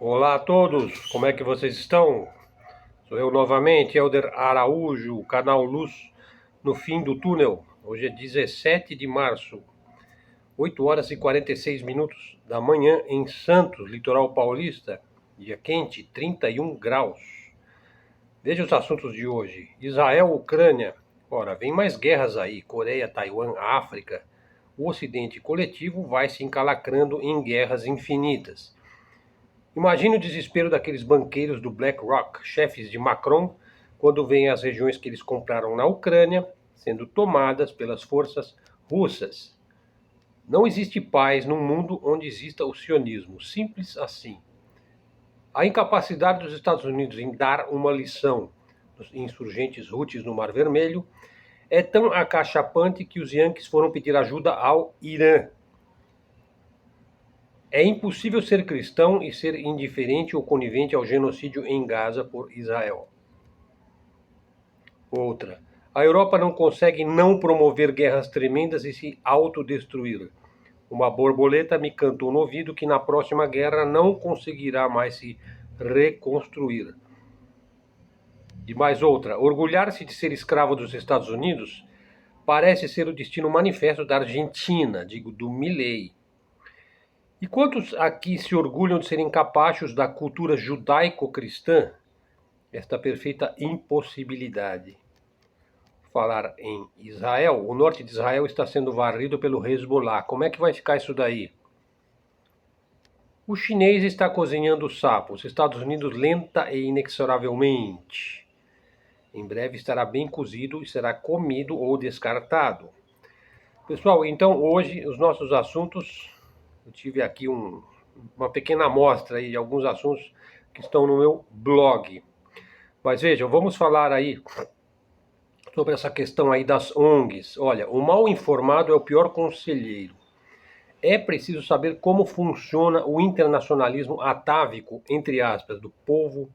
Olá a todos, como é que vocês estão? Sou eu novamente, Elder Araújo, canal Luz no fim do túnel. Hoje é 17 de março, 8 horas e 46 minutos da manhã em Santos, litoral paulista. Dia quente, 31 graus. Veja os assuntos de hoje. Israel, Ucrânia. Ora, vem mais guerras aí. Coreia, Taiwan, África. O Ocidente coletivo vai se encalacrando em guerras infinitas. Imagine o desespero daqueles banqueiros do BlackRock, chefes de Macron, quando veem as regiões que eles compraram na Ucrânia sendo tomadas pelas forças russas. Não existe paz num mundo onde exista o sionismo, simples assim. A incapacidade dos Estados Unidos em dar uma lição dos insurgentes Houthis no Mar Vermelho é tão acachapante que os Yankees foram pedir ajuda ao Irã. É impossível ser cristão e ser indiferente ou conivente ao genocídio em Gaza por Israel. Outra. A Europa não consegue não promover guerras tremendas e se autodestruir. Uma borboleta me cantou no ouvido que na próxima guerra não conseguirá mais se reconstruir. E mais outra. Orgulhar-se de ser escravo dos Estados Unidos parece ser o destino manifesto da Argentina, digo, do Milei. E quantos aqui se orgulham de serem capachos da cultura judaico-cristã? Esta perfeita impossibilidade. Falar em Israel, o norte de Israel está sendo varrido pelo Hezbollah. Como é que vai ficar isso daí? O chinês está cozinhando o sapo, os Estados Unidos lenta e inexoravelmente. Em breve estará bem cozido e será comido ou descartado. Pessoal, então hoje os nossos assuntos, eu tive aqui uma pequena amostra aí de alguns assuntos que estão no meu blog. Mas vejam, vamos falar aí sobre essa questão aí das ONGs. Olha, o mal informado é o pior conselheiro. É preciso saber como funciona o internacionalismo atávico, entre aspas, do povo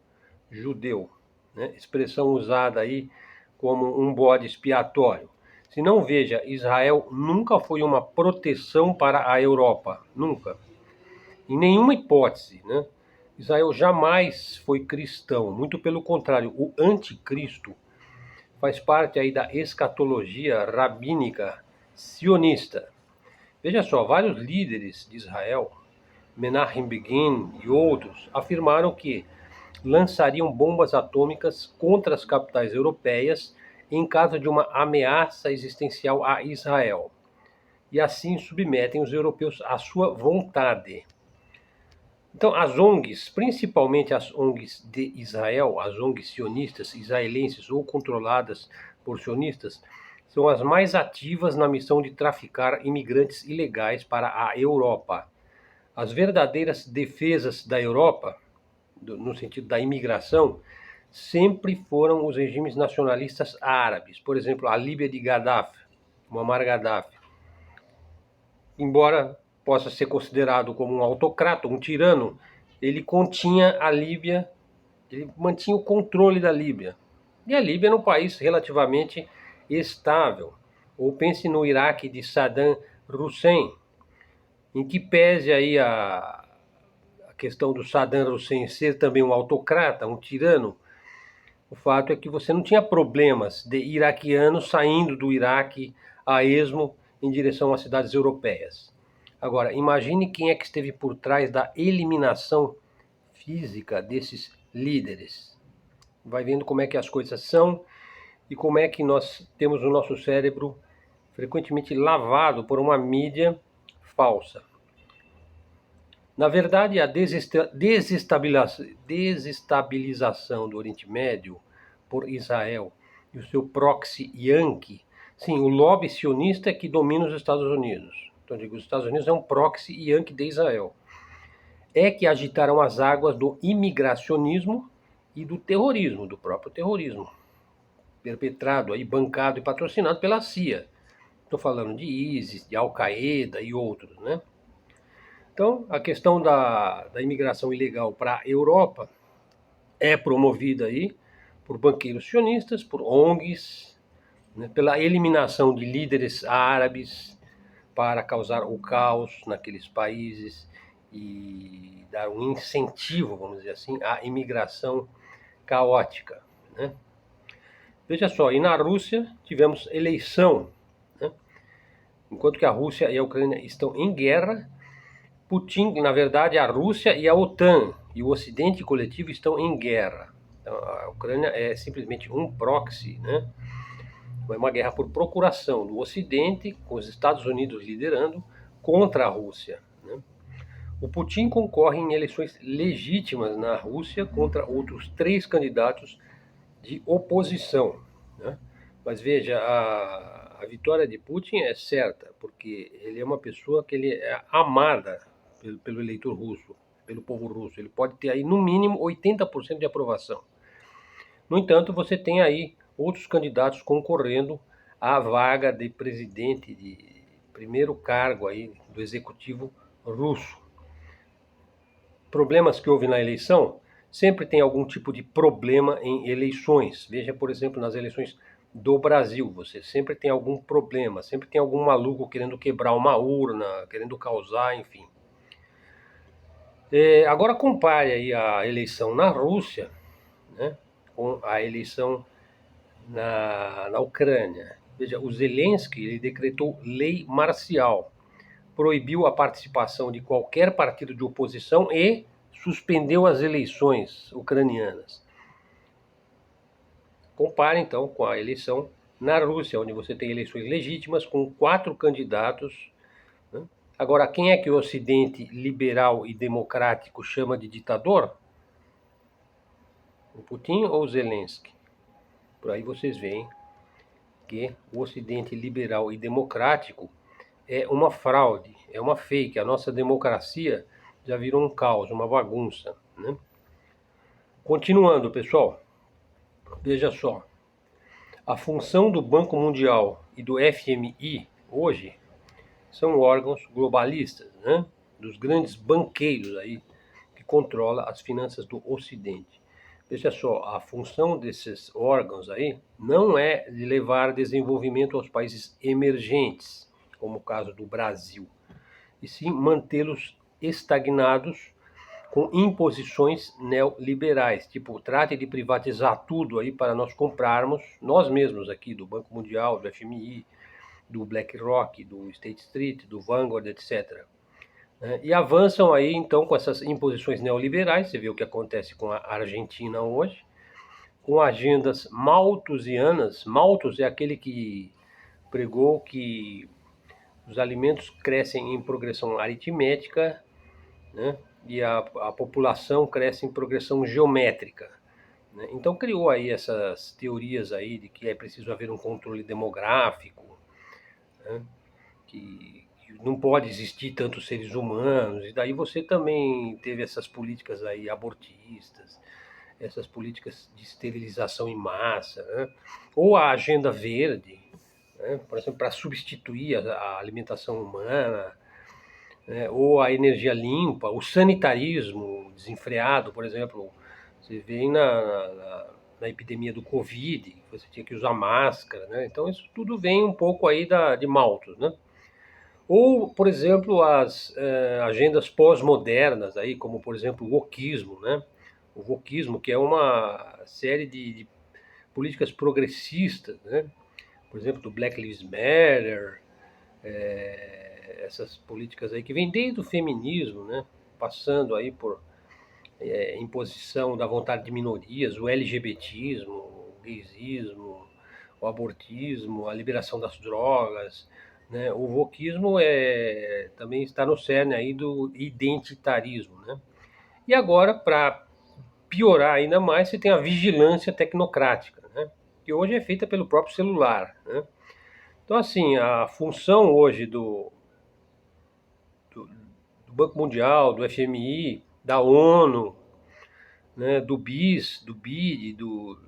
judeu, né? Expressão usada aí como um bode expiatório. Se não, veja, Israel nunca foi uma proteção para a Europa, nunca. Em nenhuma hipótese, né? Israel jamais foi cristão, muito pelo contrário, o anticristo faz parte aí da escatologia rabínica sionista. Veja só, vários líderes de Israel, Menachem Begin e outros, afirmaram que lançariam bombas atômicas contra as capitais europeias em caso de uma ameaça existencial a Israel. E assim submetem os europeus à sua vontade. Então, as ONGs, principalmente as ONGs de Israel, as ONGs sionistas israelenses ou controladas por sionistas, são as mais ativas na missão de traficar imigrantes ilegais para a Europa. As verdadeiras defesas da Europa, no sentido da imigração, sempre foram os regimes nacionalistas árabes. Por exemplo, a Líbia de Gaddafi, Muammar Gaddafi. Embora possa ser considerado como um autocrata, um tirano, ele continha a Líbia, ele mantinha o controle da Líbia. E a Líbia era um país relativamente estável. Ou pense no Iraque de Saddam Hussein, em que pese aí a questão do Saddam Hussein ser também um autocrata, um tirano, o fato é que você não tinha problemas de iraquianos saindo do Iraque a esmo em direção às cidades europeias. Agora, imagine quem é que esteve por trás da eliminação física desses líderes. Vai vendo como é que as coisas são e como é que nós temos o nosso cérebro frequentemente lavado por uma mídia falsa. Na verdade, a desestabilização do Oriente Médio por Israel e o seu proxy Yankee, sim, o lobby sionista é que domina os Estados Unidos. Então, digo, os Estados Unidos é um proxy Yankee de Israel. É que agitaram as águas do imigracionismo e do terrorismo, do próprio terrorismo, perpetrado aí, bancado e patrocinado pela CIA. Estou falando de ISIS, de Al-Qaeda e outros, né? Então, a questão da imigração ilegal para a Europa é promovida aí por banqueiros sionistas, por ONGs, né, pela eliminação de líderes árabes para causar o caos naqueles países e dar um incentivo, vamos dizer assim, à imigração caótica, né? Veja só, e na Rússia tivemos eleição, né? Enquanto que a Rússia e a Ucrânia estão em guerra, Putin, na verdade, a Rússia e a OTAN e o Ocidente coletivo estão em guerra. Então, a Ucrânia é simplesmente um proxy, né? É uma guerra por procuração do Ocidente, com os Estados Unidos liderando, contra a Rússia, né? O Putin concorre em eleições legítimas na Rússia contra outros 3 candidatos de oposição, né? Mas veja, a vitória de Putin é certa, porque ele é uma pessoa que ele é amada pelo eleitor russo, pelo povo russo. Ele pode ter aí, no mínimo, 80% de aprovação. No entanto, você tem aí outros candidatos concorrendo à vaga de presidente, de primeiro cargo aí do executivo russo. Problemas que houve na eleição, sempre tem algum tipo de problema em eleições. Veja, por exemplo, nas eleições do Brasil, você sempre tem algum problema, sempre tem algum maluco querendo quebrar uma urna, querendo causar, enfim. Agora compare aí a eleição na Rússia, né, com a eleição na Ucrânia. Veja, o Zelensky ele decretou lei marcial, proibiu a participação de qualquer partido de oposição e suspendeu as eleições ucranianas. Compare, então, com a eleição na Rússia, onde você tem eleições legítimas com 4 candidatos, né? Agora, quem é que o Ocidente liberal e democrático chama de ditador? O Putin ou o Zelensky? Por aí vocês veem que o Ocidente liberal e democrático é uma fraude, é uma fake. A nossa democracia já virou um caos, uma bagunça, né? Continuando, pessoal, veja só. A função do Banco Mundial e do FMI hoje são órgãos globalistas, né? Dos grandes banqueiros aí que controlam as finanças do Ocidente. Veja só, a função desses órgãos aí não é de levar desenvolvimento aos países emergentes, como o caso do Brasil, e sim mantê-los estagnados com imposições neoliberais, tipo, trate de privatizar tudo aí para nós comprarmos, nós mesmos aqui, do Banco Mundial, do FMI, do BlackRock, do State Street, do Vanguard, etc. E avançam aí, então, com essas imposições neoliberais, você vê o que acontece com a Argentina hoje, com agendas malthusianas. Malthus é aquele que pregou que os alimentos crescem em progressão aritmética, né? E a população cresce em progressão geométrica, né? Então criou aí essas teorias aí de que é preciso haver um controle demográfico, né? Que não pode existir tantos seres humanos, e daí você também teve essas políticas aí abortistas, essas políticas de esterilização em massa, né? Ou a agenda verde, né? Por exemplo, para substituir a alimentação humana, né? Ou a energia limpa, o sanitarismo desenfreado, por exemplo, você vê na epidemia do Covid, você tinha que usar máscara, né? Então isso tudo vem um pouco aí de Malthus, né? Ou, por exemplo, as agendas pós-modernas, aí, como, por exemplo, o wokismo, né? O wokismo, que é uma série de políticas progressistas, né? Por exemplo, do Black Lives Matter, essas políticas aí que vêm desde o feminismo, né? Passando aí por imposição da vontade de minorias, o LGBTismo, o gaysismo, o abortismo, a liberação das drogas, né? O wokismo também está no cerne aí do identitarismo, né? E agora, para piorar ainda mais, você tem a vigilância tecnocrática, né? Que hoje é feita pelo próprio celular, né? Então, assim, a função hoje do Banco Mundial, do FMI, da ONU, né, do BIS, do BID, do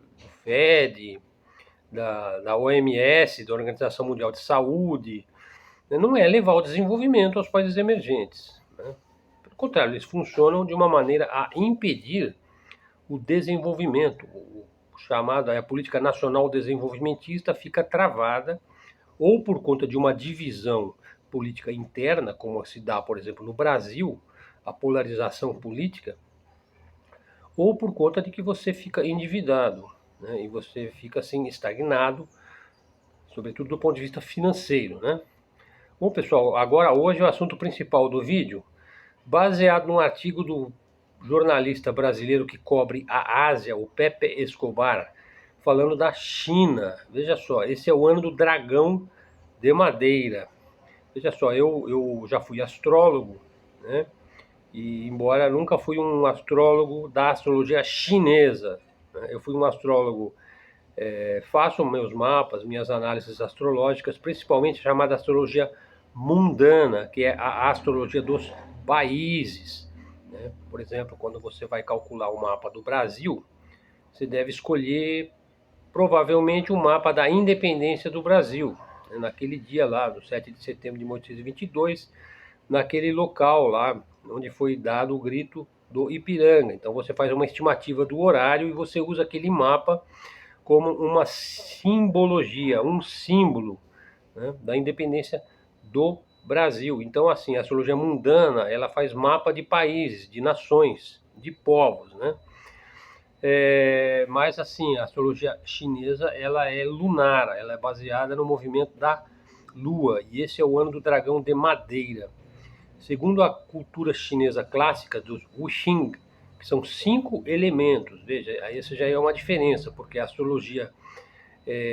FED, da OMS, da Organização Mundial de Saúde, né, não é levar o desenvolvimento aos países emergentes, né? Pelo contrário, eles funcionam de uma maneira a impedir o desenvolvimento. O chamado, a política nacional desenvolvimentista fica travada ou por conta de uma divisão política interna, como se dá, por exemplo, no Brasil, a polarização política, ou por conta de que você fica endividado, né? E você fica assim estagnado, sobretudo do ponto de vista financeiro, né? Bom, pessoal, agora hoje o assunto principal do vídeo, baseado num artigo do jornalista brasileiro que cobre a Ásia, o Pepe Escobar, falando da China. Veja só, esse é o ano do dragão de madeira. Veja só, eu já fui astrólogo, né? E embora nunca fui um astrólogo da astrologia chinesa, né? Eu fui um astrólogo, faço meus mapas, minhas análises astrológicas, principalmente chamada astrologia mundana, que é a astrologia dos países, né? Por exemplo, quando você vai calcular o mapa do Brasil, você deve escolher provavelmente o mapa da independência do Brasil, né? Naquele dia lá, no 7 de setembro de 1822, naquele local lá onde foi dado o grito do Ipiranga. Então você faz uma estimativa do horário e você usa aquele mapa como uma simbologia, um símbolo, né, da independência do Brasil. Então, assim, a astrologia mundana, ela faz mapa de países, de nações, de povos, né? Mas, assim, a astrologia chinesa, ela é lunar, ela é baseada no movimento da Lua, e esse é o ano do dragão de madeira. Segundo a cultura chinesa clássica dos Wuxing, que são 5 elementos, veja, aí essa já é uma diferença, porque a astrologia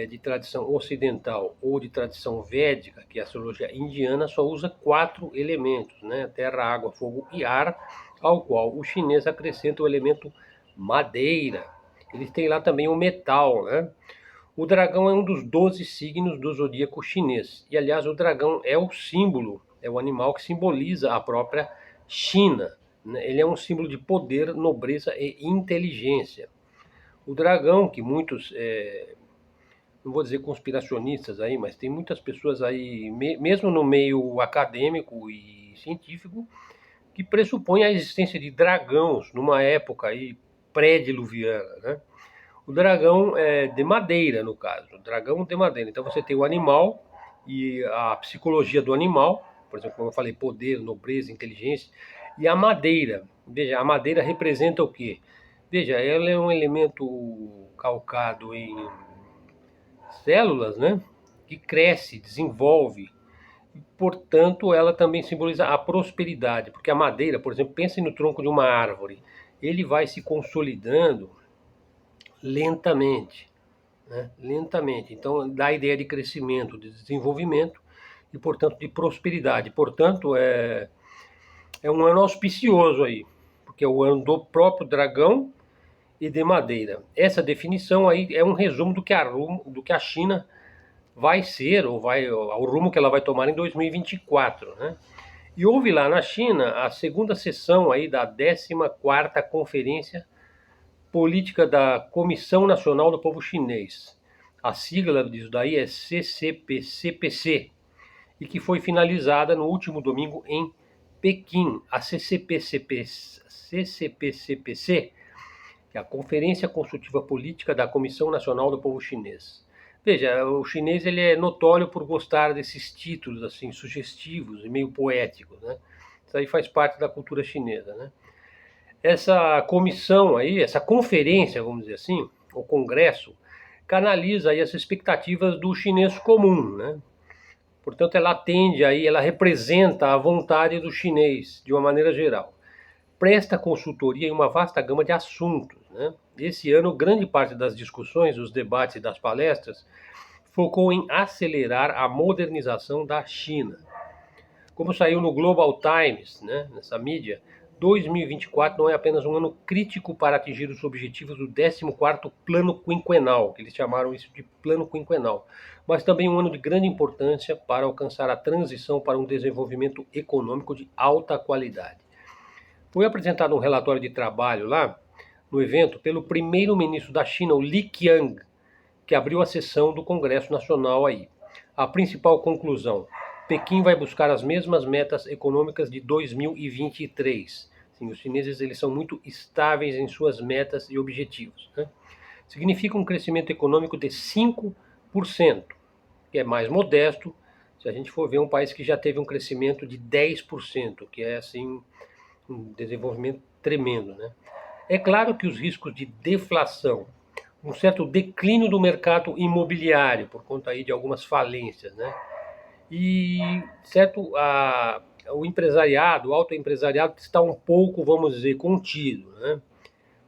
de tradição ocidental ou de tradição védica, que é a astrologia indiana, só usa 4 elementos, né? Terra, água, fogo e ar, ao qual o chinês acrescenta o elemento madeira. Eles têm lá também o metal, né? O dragão é um dos 12 signos do zodíaco chinês. E, aliás, o dragão é o símbolo, é o animal que simboliza a própria China, né? Ele é um símbolo de poder, nobreza e inteligência. O dragão, que muitos, não vou dizer conspiracionistas aí, mas tem muitas pessoas aí, mesmo no meio acadêmico e científico, que pressupõem a existência de dragões numa época aí pré-diluviana, né? O dragão é de madeira, no caso, o dragão de madeira. Então você tem o animal e a psicologia do animal, por exemplo, como eu falei, poder, nobreza, inteligência, e a madeira. Veja, a madeira representa o quê? Veja, ela é um elemento calcado em células, né? Que cresce, desenvolve. E, portanto, ela também simboliza a prosperidade, porque a madeira, por exemplo, pense no tronco de uma árvore, ele vai se consolidando lentamente, né? Lentamente. Então, dá a ideia de crescimento, de desenvolvimento e, portanto, de prosperidade. Portanto, é um ano auspicioso aí, porque é o ano do próprio dragão e de madeira. Essa definição aí é um resumo do que a China vai ser, ou vai, ao rumo que ela vai tomar em 2024, né? E houve lá na China a segunda sessão aí da 14ª Conferência Política da Comissão Nacional do Povo Chinês. A sigla disso daí é CCP-CPC, e que foi finalizada no último domingo em Pequim. A CCP-CPC, que é a Conferência Consultiva Política da Comissão Nacional do Povo Chinês. Veja, o chinês ele é notório por gostar desses títulos assim sugestivos e meio poéticos, né? Isso aí faz parte da cultura chinesa, né? Essa comissão aí, essa conferência, vamos dizer assim, o congresso, canaliza aí as expectativas do chinês comum, né? Portanto, ela atende aí, ela representa a vontade do chinês de uma maneira geral. Presta consultoria em uma vasta gama de assuntos, né? Esse ano, grande parte das discussões, os debates e das palestras focou em acelerar a modernização da China. Como saiu no Global Times, né, nessa mídia, 2024 não é apenas um ano crítico para atingir os objetivos do 14º Plano Quinquenal, que eles chamaram isso de Plano Quinquenal, mas também um ano de grande importância para alcançar a transição para um desenvolvimento econômico de alta qualidade. Foi apresentado um relatório de trabalho lá, no evento, pelo primeiro-ministro da China, o Li Qiang, que abriu a sessão do Congresso Nacional aí. A principal conclusão: Pequim vai buscar as mesmas metas econômicas de 2023. Sim, os chineses eles são muito estáveis em suas metas e objetivos, né? Significa um crescimento econômico de 5%, que é mais modesto se a gente for ver um país que já teve um crescimento de 10%, que é assim um desenvolvimento tremendo, né? É claro que os riscos de deflação, um certo declínio do mercado imobiliário por conta aí de algumas falências, né? E certo, o empresariado, o autoempresariado está um pouco, vamos dizer, contido, né?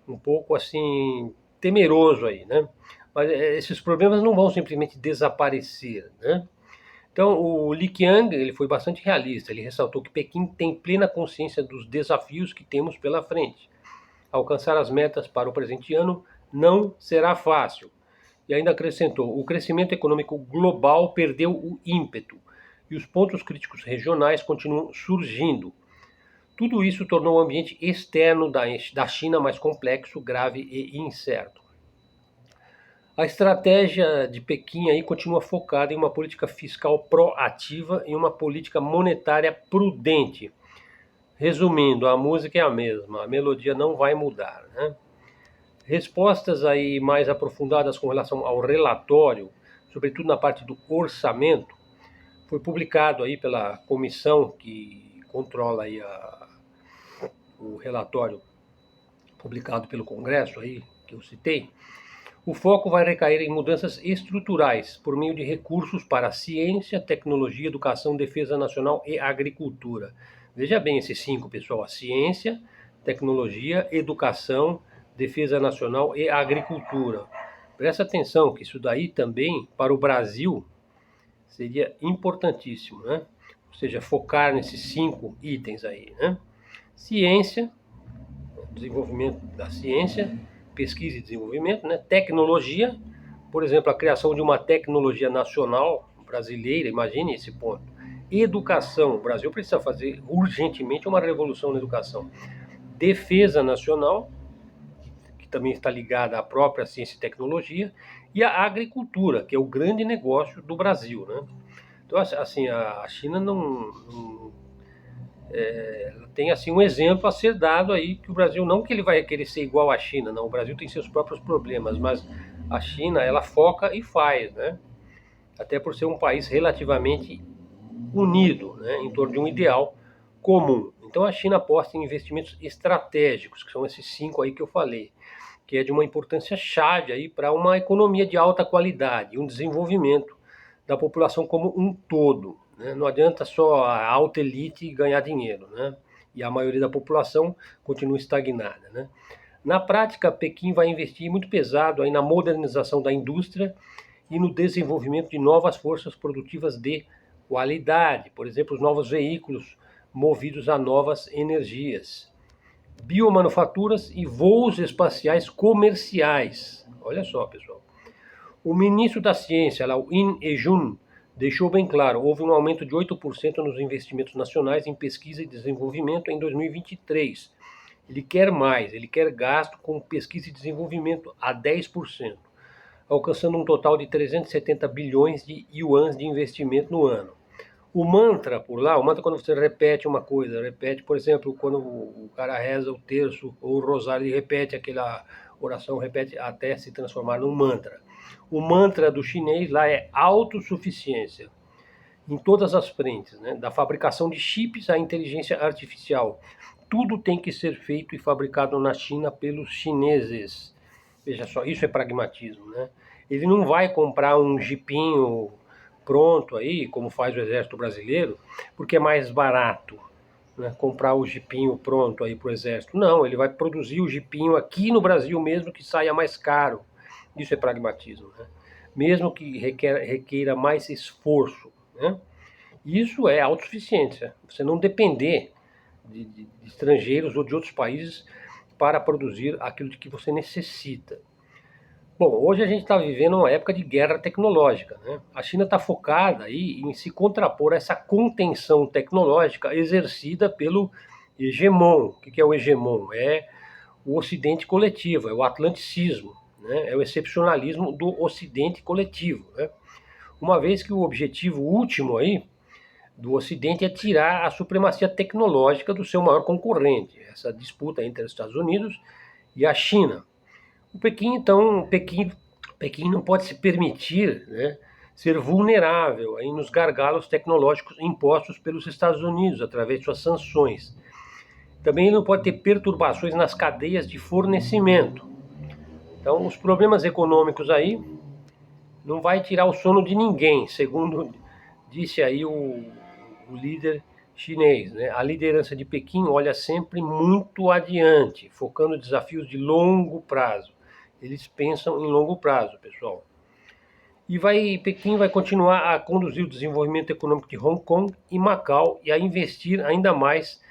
Um pouco assim temeroso aí, né? Mas esses problemas não vão simplesmente desaparecer, né? Então, o Li Qiang, ele foi bastante realista. Ele ressaltou que Pequim tem plena consciência dos desafios que temos pela frente. Alcançar as metas para o presente ano não será fácil. E ainda acrescentou: o crescimento econômico global perdeu o ímpeto e os pontos críticos regionais continuam surgindo. Tudo isso tornou o ambiente externo da China mais complexo, grave e incerto. A estratégia de Pequim aí continua focada em uma política fiscal proativa e uma política monetária prudente. Resumindo, a música é a mesma, a melodia não vai mudar, né? Respostas aí mais aprofundadas com relação ao relatório, sobretudo na parte do orçamento, foi publicado aí pela comissão que controla aí o relatório publicado pelo Congresso aí, que eu citei. O foco vai recair em mudanças estruturais por meio de recursos para ciência, tecnologia, educação, defesa nacional e agricultura. Veja bem esses 5, pessoal: a ciência, tecnologia, educação, defesa nacional e agricultura. Presta atenção que isso daí também, para o Brasil, seria importantíssimo, né? Ou seja, focar nesses 5 itens aí, né? Ciência, desenvolvimento da ciência, pesquisa e desenvolvimento, né? Tecnologia, por exemplo, a criação de uma tecnologia nacional brasileira, imagine esse ponto. Educação, o Brasil precisa fazer urgentemente uma revolução na educação. Defesa nacional, que também está ligada à própria ciência e tecnologia, e a agricultura, que é o grande negócio do Brasil, né? Então, assim, a China não tem assim um exemplo a ser dado aí, que o Brasil, não que ele vai querer ser igual à China, não, o Brasil tem seus próprios problemas, mas a China, ela foca e faz, né? Até por ser um país relativamente unido, né, em torno de um ideal comum. Então a China aposta em investimentos estratégicos, que são esses 5 aí que eu falei, que é de uma importância chave aí para uma economia de alta qualidade, um desenvolvimento da população como um todo, né? Não adianta só a alta elite ganhar dinheiro, né? E a maioria da população continua estagnada, né? Na prática, Pequim vai investir muito pesado aí na modernização da indústria e no desenvolvimento de novas forças produtivas de qualidade, por exemplo, os novos veículos movidos a novas energias, biomanufaturas e voos espaciais comerciais. Olha só, pessoal. O ministro da Ciência, lá, o In Ejun, deixou bem claro: houve um aumento de 8% nos investimentos nacionais em pesquisa e desenvolvimento em 2023. Ele quer mais, ele quer gasto com pesquisa e desenvolvimento a 10%, alcançando um total de 370 bilhões de yuans de investimento no ano. O mantra por lá, o mantra é quando você repete uma coisa, repete, por exemplo, quando o cara reza o terço ou o rosário, ele repete aquela oração, repete até se transformar num mantra. O mantra do chinês lá é autossuficiência, em todas as frentes, né? Da fabricação de chips à inteligência artificial. Tudo tem que ser feito e fabricado na China pelos chineses. Veja só, isso é pragmatismo, né? Ele não vai comprar um jipinho pronto aí, como faz o Exército Brasileiro, porque é mais barato, né, comprar o jipinho pronto aí para o Exército. Não, ele vai produzir o jipinho aqui no Brasil mesmo, que saia mais caro. Isso é pragmatismo, né? Mesmo que requeira mais esforço, né? Isso é autossuficiência. Você não depender de estrangeiros ou de outros países para produzir aquilo de que você necessita. Bom, hoje a gente está vivendo uma época de guerra tecnológica, né? A China está focada aí em se contrapor a essa contenção tecnológica exercida pelo hegemon. O que é o hegemon? É o Ocidente coletivo, é o atlanticismo, né? É o excepcionalismo do Ocidente coletivo, né? Uma vez que o objetivo último aí do Ocidente é tirar a supremacia tecnológica do seu maior concorrente, essa disputa entre os Estados Unidos e a China. O Pequim, então, Pequim não pode se permitir, né, ser vulnerável aí nos gargalos tecnológicos impostos pelos Estados Unidos através de suas sanções. Também ele não pode ter perturbações nas cadeias de fornecimento. Então, os problemas econômicos aí não vai tirar o sono de ninguém, segundo disse aí o líder chinês, né? A liderança de Pequim olha sempre muito adiante, focando em desafios de longo prazo. Eles pensam em longo prazo, pessoal. E Pequim vai continuar a conduzir o desenvolvimento econômico de Hong Kong e Macau e a investir ainda mais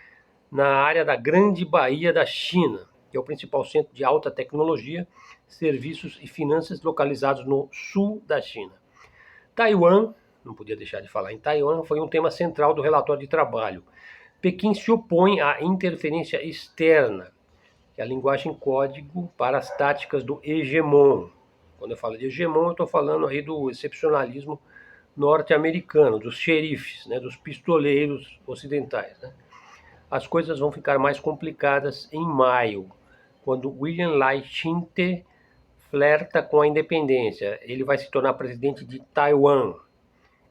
na área da Grande Baía da China, que é o principal centro de alta tecnologia, serviços e finanças localizados no sul da China. Taiwan, não podia deixar de falar em Taiwan, foi um tema central do relatório de trabalho. Pequim se opõe à interferência externa, que é a linguagem código para as táticas do hegemon. Quando eu falo de hegemon, eu estou falando aí do excepcionalismo norte-americano, dos xerifes, né, dos pistoleiros ocidentais. Né? As coisas vão ficar mais complicadas em maio, quando William Lai Ching-te flerta com a independência. Ele vai se tornar presidente de Taiwan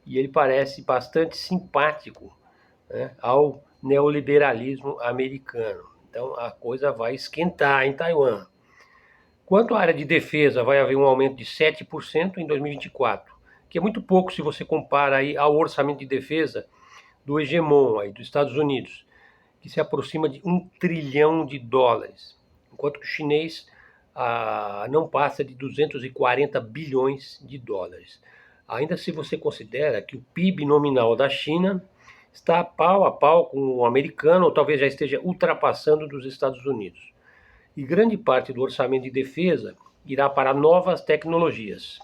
e ele parece bastante simpático, né, ao neoliberalismo americano. Então a coisa vai esquentar em Taiwan. Quanto à área de defesa, vai haver um aumento de 7% em 2024, que é muito pouco se você compara aí ao orçamento de defesa do hegemon aí, dos Estados Unidos, que se aproxima de $1 trilhão, enquanto que o chinês não passa de 240 bilhões de dólares. Ainda se você considera que o PIB nominal da China está pau a pau com o americano, ou talvez já esteja ultrapassando dos Estados Unidos. E grande parte do orçamento de defesa irá para novas tecnologias.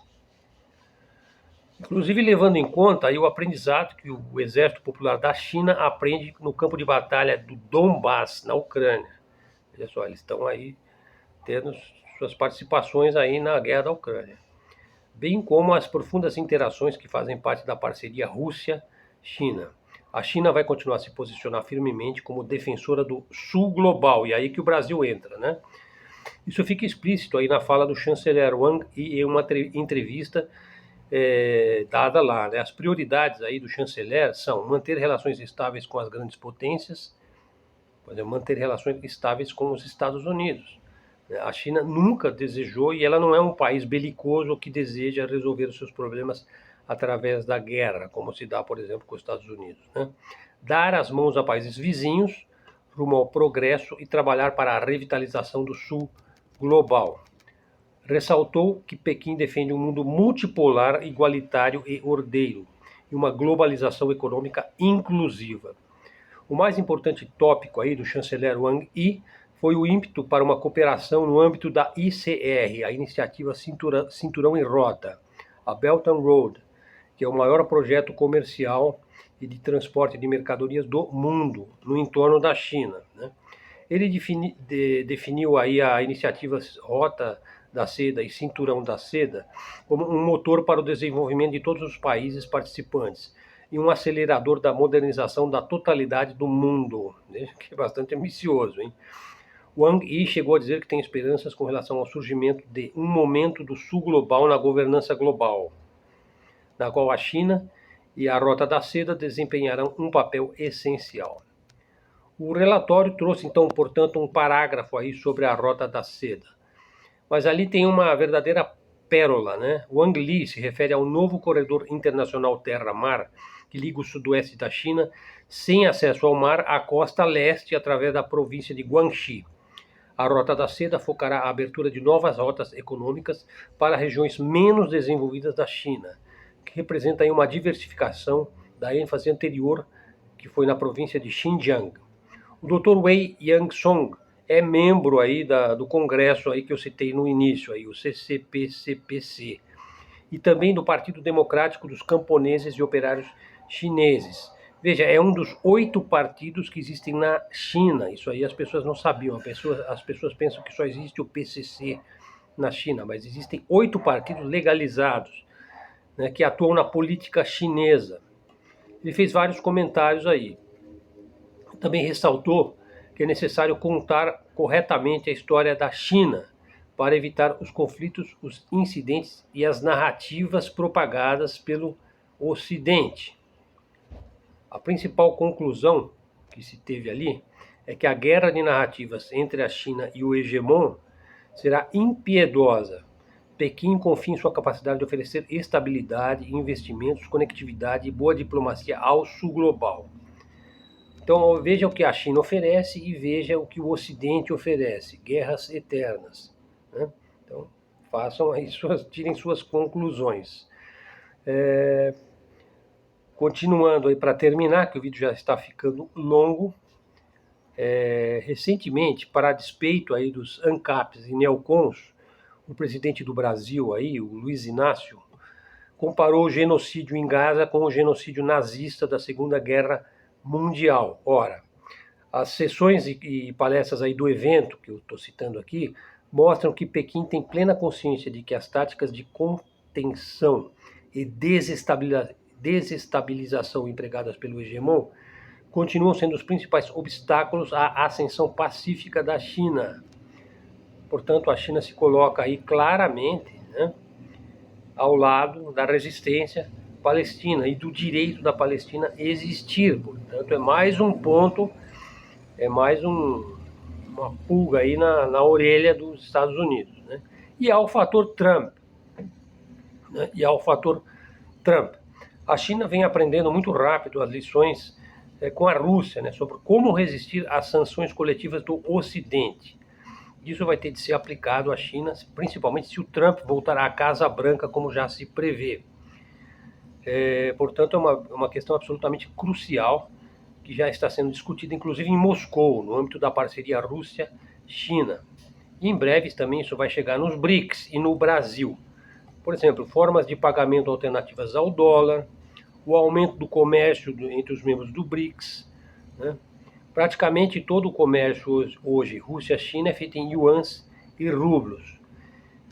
Inclusive levando em conta aí o aprendizado que o Exército Popular da China aprende no campo de batalha do Donbass, na Ucrânia. Olha só, eles estão aí tendo suas participações aí na guerra da Ucrânia. Bem como as profundas interações que fazem parte da parceria Rússia-China. A China vai continuar a se posicionar firmemente como defensora do Sul global, e aí que o Brasil entra, né? Isso fica explícito aí na fala do chanceler Wang e em uma entrevista dada lá, né? As prioridades aí do chanceler são manter relações estáveis com as grandes potências, por exemplo, manter relações estáveis com os Estados Unidos. A China nunca desejou, e ela não é um país belicoso que deseja resolver os seus problemas através da guerra, como se dá, por exemplo, com os Estados Unidos. Né? Dar as mãos a países vizinhos rumo ao progresso e trabalhar para a revitalização do Sul global. Ressaltou que Pequim defende um mundo multipolar, igualitário e ordeiro, e uma globalização econômica inclusiva. O mais importante tópico aí do chanceler Wang Yi foi o ímpeto para uma cooperação no âmbito da ICR, a Iniciativa Cinturão em Rota, a Belt and Road, que é o maior projeto comercial e de transporte de mercadorias do mundo, no entorno da China. Né? Ele definiu aí a Iniciativa Rota da Seda e Cinturão da Seda como um motor para o desenvolvimento de todos os países participantes e um acelerador da modernização da totalidade do mundo, né? Que é bastante ambicioso, hein? Wang Yi chegou a dizer que tem esperanças com relação ao surgimento de um momento do Sul global na governança global, na qual a China e a Rota da Seda desempenharão um papel essencial. O relatório trouxe, então, portanto, um parágrafo aí sobre a Rota da Seda. Mas ali tem uma verdadeira pérola, né? Wang Li se refere ao novo corredor internacional terra-mar que liga o sudoeste da China, sem acesso ao mar, à costa leste através da província de Guangxi. A Rota da Seda focará a abertura de novas rotas econômicas para regiões menos desenvolvidas da China, que representa aí uma diversificação da ênfase anterior, que foi na província de Xinjiang. O Dr. Wei Yangsong é membro aí do congresso aí que eu citei no início, aí, o CCP-CPC, e também do Partido Democrático dos Camponeses e Operários Chineses. Veja, é um dos 8 partidos que existem na China. Isso aí as pessoas não sabiam. As pessoas pensam que só existe o PCC na China, mas existem 8 partidos legalizados, né, que atuam na política chinesa. Ele fez vários comentários aí. Também ressaltou que é necessário contar corretamente a história da China para evitar os conflitos, os incidentes e as narrativas propagadas pelo Ocidente. A principal conclusão que se teve ali é que a guerra de narrativas entre a China e o hegemon será impiedosa. Pequim confia em sua capacidade de oferecer estabilidade, investimentos, conectividade e boa diplomacia ao sul global. Então veja o que a China oferece e veja o que o Ocidente oferece, guerras eternas, né? Então façam aí tirem suas conclusões. Continuando aí para terminar, que o vídeo já está ficando longo, recentemente, para despeito aí dos ANCAPs e neocons, o presidente do Brasil aí, o Luiz Inácio, comparou o genocídio em Gaza com o genocídio nazista da Segunda Guerra Mundial. Ora, as sessões e palestras aí do evento, que eu estou citando aqui, mostram que Pequim tem plena consciência de que as táticas de contenção e desestabilização empregadas pelo hegemon continuam sendo os principais obstáculos à ascensão pacífica da China. Portanto, a China se coloca aí claramente, né, ao lado da resistência palestina e do direito da Palestina existir. Portanto, é mais um ponto, uma pulga aí na orelha dos Estados Unidos, né? E há o fator Trump. Né? A China vem aprendendo muito rápido as lições com a Rússia, né, sobre como resistir às sanções coletivas do Ocidente. Isso vai ter de ser aplicado à China, principalmente se o Trump voltar à Casa Branca, como já se prevê. Portanto, é uma questão absolutamente crucial, que já está sendo discutida, inclusive em Moscou, no âmbito da parceria Rússia-China. E em breve também isso vai chegar nos BRICS e no Brasil. Por exemplo, formas de pagamento alternativas ao dólar, o aumento do comércio entre os membros do BRICS, né? Praticamente todo o comércio hoje, Rússia-China, é feito em yuans e rublos.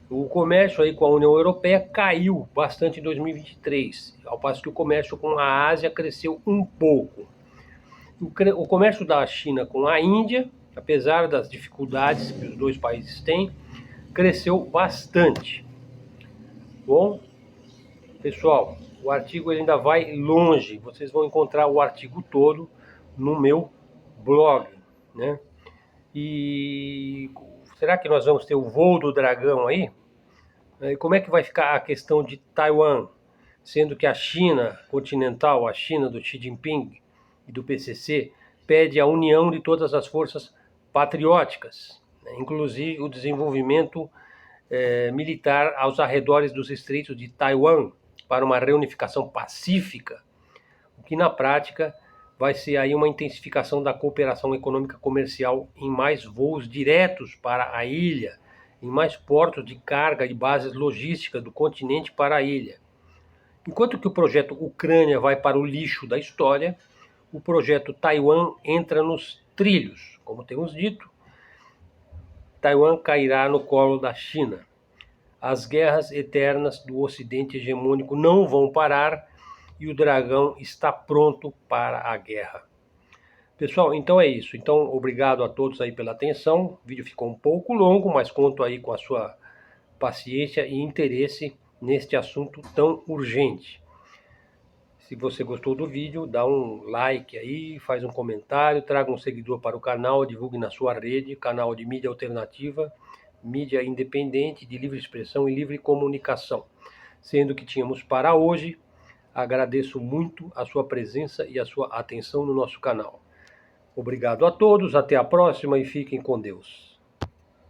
O comércio aí com a União Europeia caiu bastante em 2023, ao passo que o comércio com a Ásia cresceu um pouco. O comércio da China com a Índia, apesar das dificuldades que os dois países têm, cresceu bastante. Bom, pessoal, o artigo ele ainda vai longe. Vocês vão encontrar o artigo todo no meu blog, né? E será que nós vamos ter o voo do dragão aí? E como é que vai ficar a questão de Taiwan? Sendo que a China continental, a China do Xi Jinping e do PCC, pede a união de todas as forças patrióticas, né? Inclusive o desenvolvimento militar aos arredores dos estreitos de Taiwan, para uma reunificação pacífica, o que na prática vai ser aí uma intensificação da cooperação econômica comercial em mais voos diretos para a ilha, em mais portos de carga e bases logísticas do continente para a ilha. Enquanto que o projeto Ucrânia vai para o lixo da história, o projeto Taiwan entra nos trilhos. Como temos dito, Taiwan cairá no colo da China. As guerras eternas do Ocidente hegemônico não vão parar e o dragão está pronto para a guerra. Pessoal, então é isso. Então, obrigado a todos aí pela atenção. O vídeo ficou um pouco longo, mas conto aí com a sua paciência e interesse neste assunto tão urgente. Se você gostou do vídeo, dá um like aí, faz um comentário, traga um seguidor para o canal, divulgue na sua rede, canal de mídia alternativa, mídia independente, de livre expressão e livre comunicação. Sendo que tínhamos para hoje, agradeço muito a sua presença e a sua atenção no nosso canal. Obrigado a todos, até a próxima e fiquem com Deus.